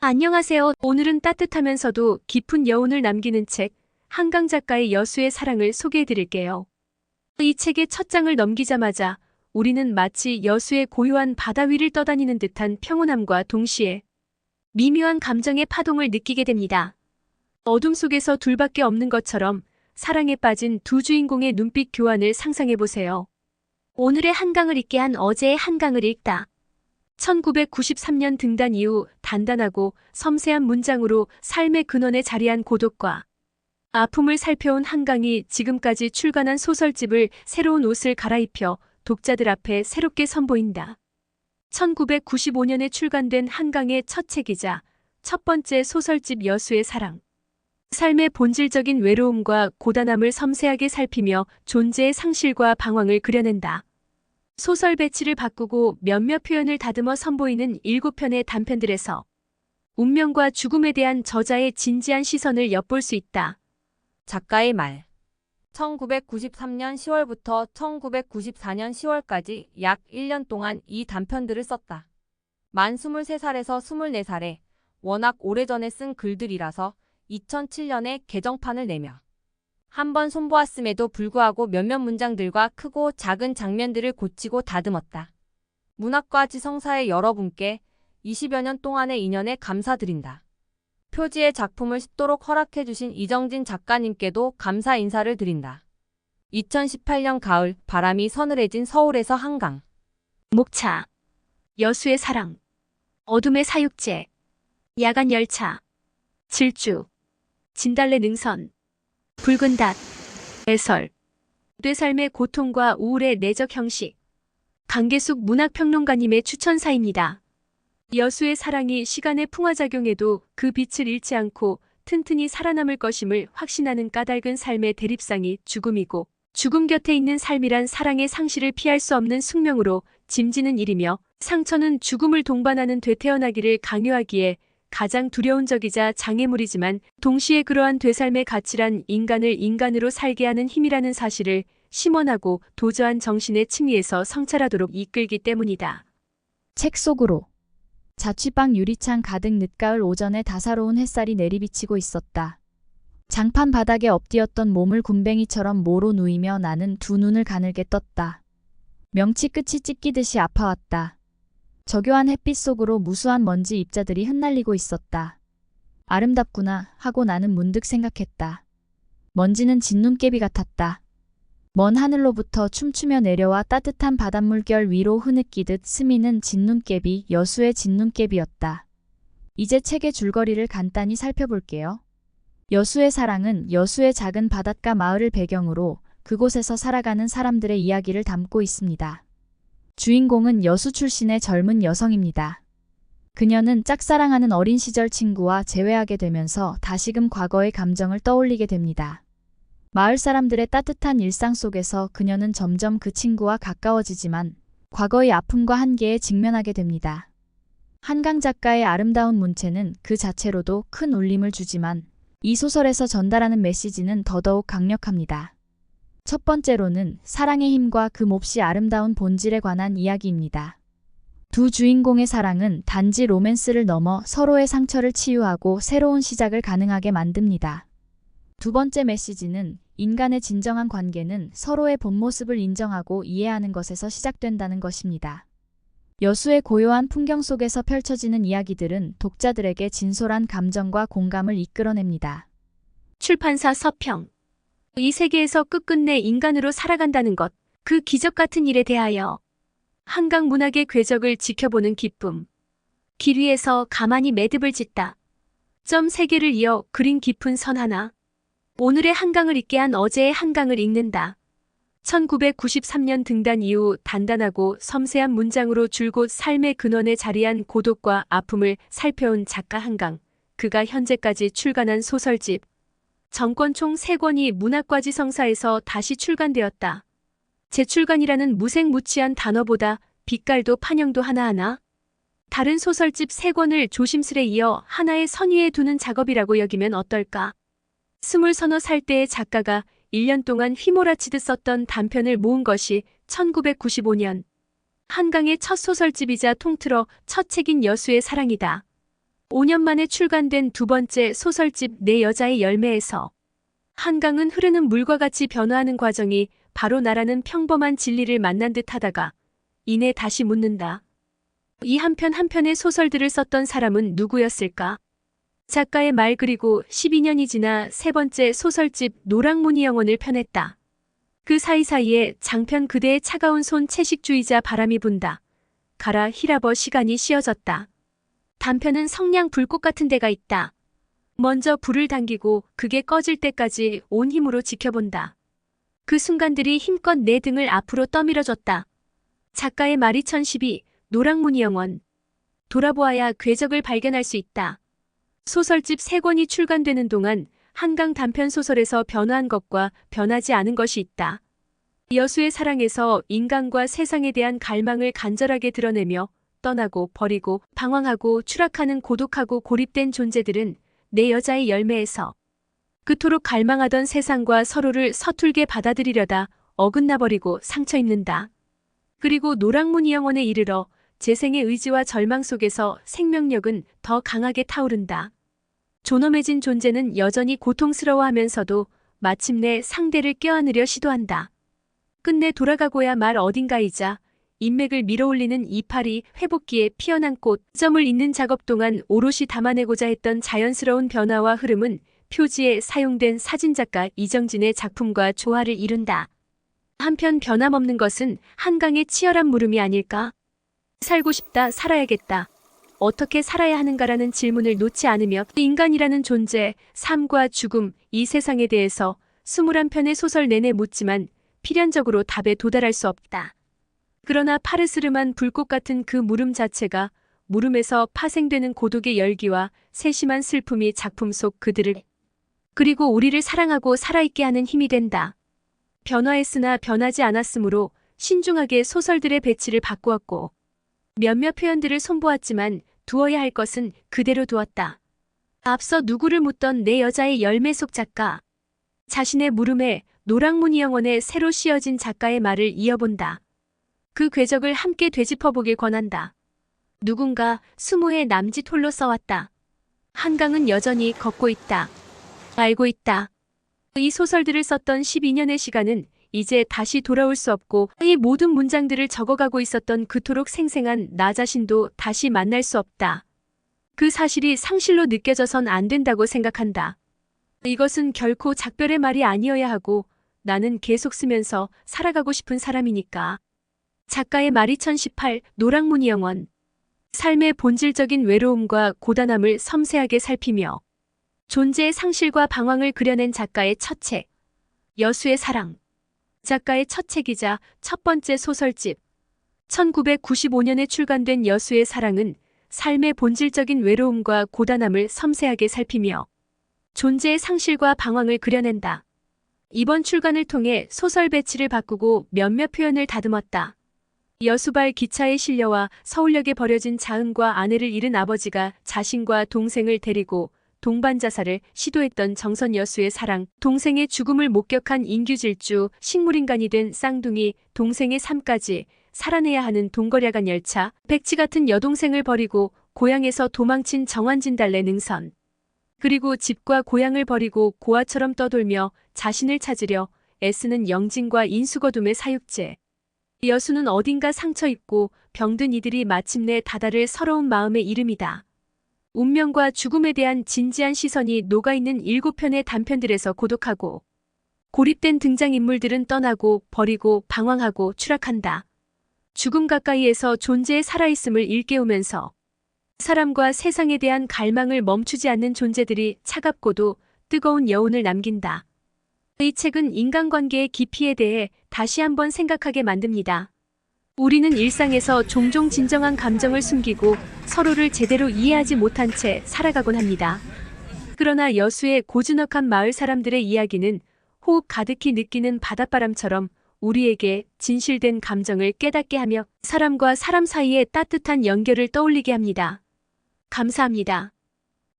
안녕하세요. 오늘은 따뜻하면서도 깊은 여운을 남기는 책, 한강 작가의 여수의 사랑을 소개해 드릴게요. 이 책의 첫 장을 넘기자마자 우리는 마치 여수의 고요한 바다 위를 떠다니는 듯한 평온함과 동시에 미묘한 감정의 파동을 느끼게 됩니다. 어둠 속에서 둘밖에 없는 것처럼 사랑에 빠진 두 주인공의 눈빛 교환을 상상해 보세요. 오늘의 한강을 잊게 한 어제의 한강을 읽다. 1993년 등단 이후 단단하고 섬세한 문장으로 삶의 근원에 자리한 고독과 아픔을 살펴온 한강이 지금까지 출간한 소설집을 새로운 옷을 갈아입혀 독자들 앞에 새롭게 선보인다. 1995년에 출간된 한강의 첫 책이자 첫 번째 소설집 여수의 사랑. 삶의 본질적인 외로움과 고단함을 섬세하게 살피며 존재의 상실과 방황을 그려낸다. 소설 배치를 바꾸고 몇몇 표현을 다듬어 선보이는 7편의 단편들에서 운명과 죽음에 대한 저자의 진지한 시선을 엿볼 수 있다. 작가의 말. 1993년 10월부터 1994년 10월까지 약 1년 동안 이 단편들을 썼다. 만 23살에서 24살에 워낙 오래전에 쓴 글들이라서 2007년에 개정판을 내며 한 번 손보았음에도 불구하고 몇몇 문장들과 크고 작은 장면들을 고치고 다듬었다. 문학과 지성사의 여러분께 20여 년 동안의 인연에 감사드린다. 표지의 작품을 싣도록 허락해주신 이정진 작가님께도 감사 인사를 드린다. 2018년 가을 바람이 서늘해진 서울에서 한강. 목차, 여수의 사랑, 어둠의 사육제, 야간 열차, 질주, 진달래 능선, 붉은 닷, 애설, 뇌삶의 고통과 우울의 내적 형식. 강계숙 문학평론가님의 추천사입니다. 여수의 사랑이 시간의 풍화작용에도 그 빛을 잃지 않고 튼튼히 살아남을 것임을 확신하는 까닭은 삶의 대립상이 죽음이고 죽음 곁에 있는 삶이란 사랑의 상실을 피할 수 없는 숙명으로 짐지는 일이며 상처는 죽음을 동반하는 되태어나기를 강요하기에 가장 두려운 적이자 장애물이지만 동시에 그러한 되살m의 가치란 인간을 인간으로 살게 하는 힘이라는 사실을 심원하고 도저한 정신의 층위에서 성찰하도록 이끌기 때문이다. 책 속으로. 자취방 유리창 가득 늦가을 오전에 다사로운 햇살이 내리비치고 있었다. 장판 바닥에 엎드렸던 몸을 굼벵이처럼 모로 누이며 나는 두 눈을 가늘게 떴다. 명치 끝이 찢기듯이 아파왔다. 저교한 햇빛 속으로 무수한 먼지 입자들이 흩날리고 있었다. 아름답구나 하고 나는 문득 생각했다. 먼지는 진눈깨비 같았다. 먼 하늘로부터 춤추며 내려와 따뜻한 바닷물결 위로 흐느끼듯 스미는 진눈깨비, 여수의 진눈깨비였다. 이제 책의 줄거리를 간단히 살펴볼게요. 여수의 사랑은 여수의 작은 바닷가 마을을 배경으로 그곳에서 살아가는 사람들의 이야기를 담고 있습니다. 주인공은 여수 출신의 젊은 여성입니다. 그녀는 짝사랑하는 어린 시절 친구와 재회하게 되면서 다시금 과거의 감정을 떠올리게 됩니다. 마을 사람들의 따뜻한 일상 속에서 그녀는 점점 그 친구와 가까워지지만 과거의 아픔과 한계에 직면하게 됩니다. 한강 작가의 아름다운 문체는 그 자체로도 큰 울림을 주지만 이 소설에서 전달하는 메시지는 더더욱 강력합니다. 첫 번째로는 사랑의 힘과 그 몹시 아름다운 본질에 관한 이야기입니다. 두 주인공의 사랑은 단지 로맨스를 넘어 서로의 상처를 치유하고 새로운 시작을 가능하게 만듭니다. 두 번째 메시지는 인간의 진정한 관계는 서로의 본 모습을 인정하고 이해하는 것에서 시작된다는 것입니다. 여수의 고요한 풍경 속에서 펼쳐지는 이야기들은 독자들에게 진솔한 감정과 공감을 이끌어냅니다. 출판사 서평. 이 세계에서 끝끝내 인간으로 살아간다는 것, 그 기적 같은 일에 대하여 한강 문학의 궤적을 지켜보는 기쁨. 길 위에서 가만히 매듭을 짓다. 점 3개를 이어 그린 깊은 선 하나. 오늘의 한강을 잊게 한 어제의 한강을 읽는다. 1993년 등단 이후 단단하고 섬세한 문장으로 줄곧 삶의 근원에 자리한 고독과 아픔을 살펴온 작가 한강. 그가 현재까지 출간한 소설집. 정권 총 3권이 문학과지성사에서 다시 출간되었다. 재출간이라는 무색무취한 단어보다 빛깔도 판형도 하나하나 다른 소설집 3권을 조심스레 이어 하나의 선 위에 두는 작업이라고 여기면 어떨까? 20서너 살 때의 작가가 1년 동안 휘몰아치듯 썼던 단편을 모은 것이 1995년 한강의 첫 소설집이자 통틀어 첫 책인 여수의 사랑이다. 5년 만에 출간된 두 번째 소설집 내 여자의 열매에서 한강은 흐르는 물과 같이 변화하는 과정이 바로 나라는 평범한 진리를 만난 듯 하다가 이내 다시 묻는다. 이 한 편 한 편의 소설들을 썼던 사람은 누구였을까? 작가의 말 그리고 12년이 지나 세 번째 소설집 노랑무늬 영혼을 펴냈다. 그 사이사이에 장편 그대의 차가운 손 채식주의자 바람이 분다. 가라 히라버 시간이 씌어졌다. 단편은 성냥 불꽃 같은 데가 있다. 먼저 불을 당기고 그게 꺼질 때까지 온 힘으로 지켜본다. 그 순간들이 힘껏 내 등을 앞으로 떠밀어줬다. 작가의 말이 1012 노랑무늬 영혼. 돌아보아야 궤적을 발견할 수 있다. 소설집 3권이 출간되는 동안 한강 단편 소설에서 변화한 것과 변하지 않은 것이 있다. 여수의 사랑에서 인간과 세상에 대한 갈망을 간절하게 드러내며 떠나고 버리고 방황하고 추락하는 고독하고 고립된 존재들은 내 여자의 열매에서 그토록 갈망하던 세상과 서로를 서툴게 받아들이려다 어긋나버리고 상처 입는다. 그리고 노랑무늬 영혼에 이르러 재생의 의지와 절망 속에서 생명력은 더 강하게 타오른다. 존엄해진 존재는 여전히 고통스러워하면서도 마침내 상대를 껴안으려 시도한다. 끝내 돌아가고야 말 어딘가이자 인맥을 밀어올리는 이파리 회복기에 피어난 꽃 점을 잇는 작업 동안 오롯이 담아내고자 했던 자연스러운 변화와 흐름은 표지에 사용된 사진작가 이정진의 작품과 조화를 이룬다. 한편 변함없는 것은 한강의 치열한 물음이 아닐까? 살고 싶다, 살아야겠다. 어떻게 살아야 하는가라는 질문을 놓지 않으며 인간이라는 존재, 삶과 죽음, 이 세상에 대해서 21편의 소설 내내 묻지만 필연적으로 답에 도달할 수 없다. 그러나 파르스름한 불꽃 같은 그 물음 자체가 물음에서 파생되는 고독의 열기와 세심한 슬픔이 작품 속 그들을 그리고 우리를 사랑하고 살아있게 하는 힘이 된다. 변화했으나 변하지 않았으므로 신중하게 소설들의 배치를 바꾸었고 몇몇 표현들을 손보았지만 두어야 할 것은 그대로 두었다. 앞서 누구를 묻던 내 여자의 열매 속 작가. 자신의 물음에 노랑무늬 영혼에 새로 씌어진 작가의 말을 이어본다. 그 궤적을 함께 되짚어보길 권한다. 누군가 20해 남짓 홀로 써왔다. 한강은 여전히 걷고 있다. 알고 있다. 이 소설들을 썼던 12년의 시간은 이제 다시 돌아올 수 없고 이 모든 문장들을 적어가고 있었던 그토록 생생한 나 자신도 다시 만날 수 없다. 그 사실이 상실로 느껴져선 안 된다고 생각한다. 이것은 결코 작별의 말이 아니어야 하고 나는 계속 쓰면서 살아가고 싶은 사람이니까. 작가의 말이 1018 노랑무늬 영혼. 삶의 본질적인 외로움과 고단함을 섬세하게 살피며 존재의 상실과 방황을 그려낸 작가의 첫 책. 여수의 사랑. 작가의 첫 책이자 첫 번째 소설집. 1995년에 출간된 여수의 사랑은 삶의 본질적인 외로움과 고단함을 섬세하게 살피며 존재의 상실과 방황을 그려낸다. 이번 출간을 통해 소설 배치를 바꾸고 몇몇 표현을 다듬었다. 여수발 기차에 실려와 서울역에 버려진 자은과 아내를 잃은 아버지가 자신과 동생을 데리고 동반 자살을 시도했던 정선 여수의 사랑, 동생의 죽음을 목격한 인규질주, 식물인간이 된 쌍둥이, 동생의 삶까지 살아내야 하는 동거략한 열차, 백치 같은 여동생을 버리고 고향에서 도망친 정환진달래 능선. 그리고 집과 고향을 버리고 고아처럼 떠돌며 자신을 찾으려 애쓰는 영진과 인수거둠의 사육제. 여수는 어딘가 상처입고 병든 이들이 마침내 다다를 서러운 마음의 이름이다. 운명과 죽음에 대한 진지한 시선이 녹아있는 7편의 단편들에서 고독하고 고립된 등장인물들은 떠나고 버리고 방황하고 추락한다. 죽음 가까이에서 존재의 살아있음을 일깨우면서 사람과 세상에 대한 갈망을 멈추지 않는 존재들이 차갑고도 뜨거운 여운을 남긴다. 이 책은 인간관계의 깊이에 대해 다시 한번 생각하게 만듭니다. 우리는 일상에서 종종 진정한 감정을 숨기고 서로를 제대로 이해하지 못한 채 살아가곤 합니다. 그러나 여수의 고즈넉한 마을 사람들의 이야기는 호흡 가득히 느끼는 바닷바람처럼 우리에게 진실된 감정을 깨닫게 하며 사람과 사람 사이의 따뜻한 연결을 떠올리게 합니다. 감사합니다.